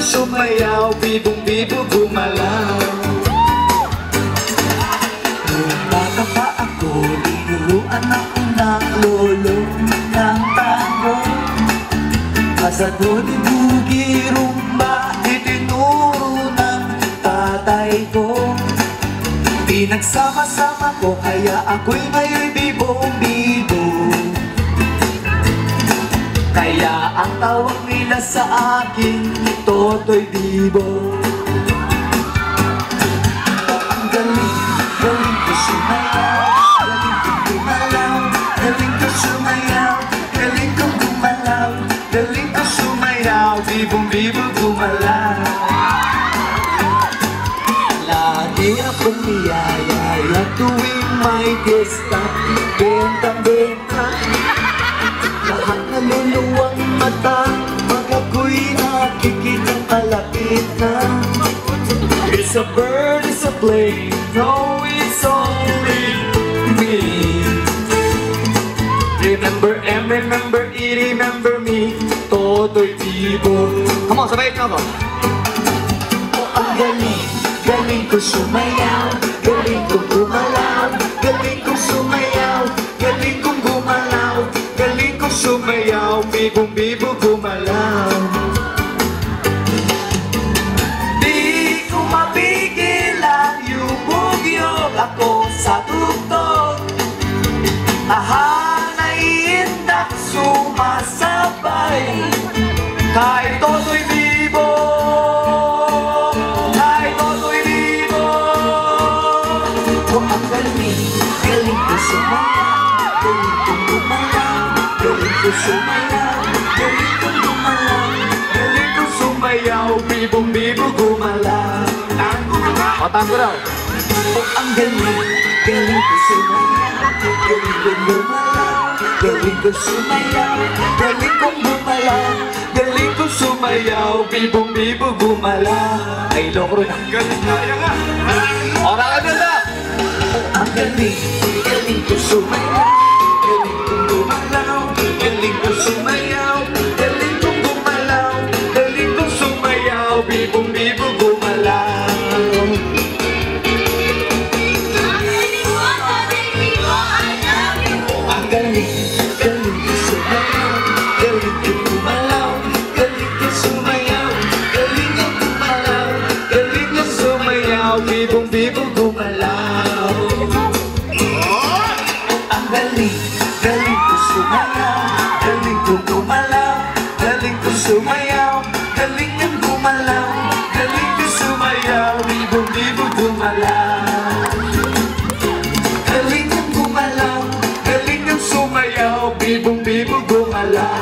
sumayaw, bibong-bibo gumalaw. Nung bata pa ako, tinuruan ako ng lolo ng tango. Asado ni Bugi Rumba, itinuro ng tatay ko. Pinagsama-sama ko, kaya ako'y may bibong-bibo. Kaya ang tawag nila sa akin, Totoy Bibo. Ang galing, galing ko sumayaw, galing kong gumalaw, galing ko sumayaw, galing kong gumalaw, galing ko sumayaw, bibong-bibo gumalaw. Lagi akong niyayaya tuwing may gesta, benta-benta. Lahat naluluwang mata, pag ako'y nakikitang kalapit na. It's a bird, it's a plane, no, it's only me. Remember and remember it, remember me, Totoy Bibo. Come on, sabayin nyo ako. Oh, ang galing, galing ko sumayaw, galing kong gumalaw, galing kong sumayaw, galing kong gumalaw, galing kong sumayaw, bibong-bibo gumalaw. Di ko mapigil ang yubog-yog ako sa tugtog. Aha, naiindak sumasabay kay Totoy Bibo, kay Totoy Bibo. Oh, ang galing, galing ko sumayaw, galing kong gumalaw, galing ko sumayaw, galing kong gumalaw, galing kong sumayaw, bibong-bibo gumalaw. O, tango daw. Oh, ang galing, galing ko sumayaw, galing kong gumalaw, galing ko sumayaw, galing kong gumalaw, galing ko sumayaw, bibong-bibo gumalaw. Ay, loko rin. Galing kaya nga. Ora ka ganda! Ang galing, galing ko sumayaw, galing kong gumalaw, galing ko sumayaw, galing kong gumalaw, galing kong sumayaw, bibong-bibo gumalaw. Ang galing, galing ko sumayaw, galing kong gumalaw, galing kong sumayaw, galing kong gumalaw, galing kong sumayaw, bibong-bibo gumalaw. Ang galing, galing ko sumayaw, galing kong gumalaw, galing kong sumayaw, galing kong gumalaw, galing kong sumayaw, bibong-bibo gumalaw. Galing kong gumalaw, galing kong sumayaw, bibong-bibo gumalaw.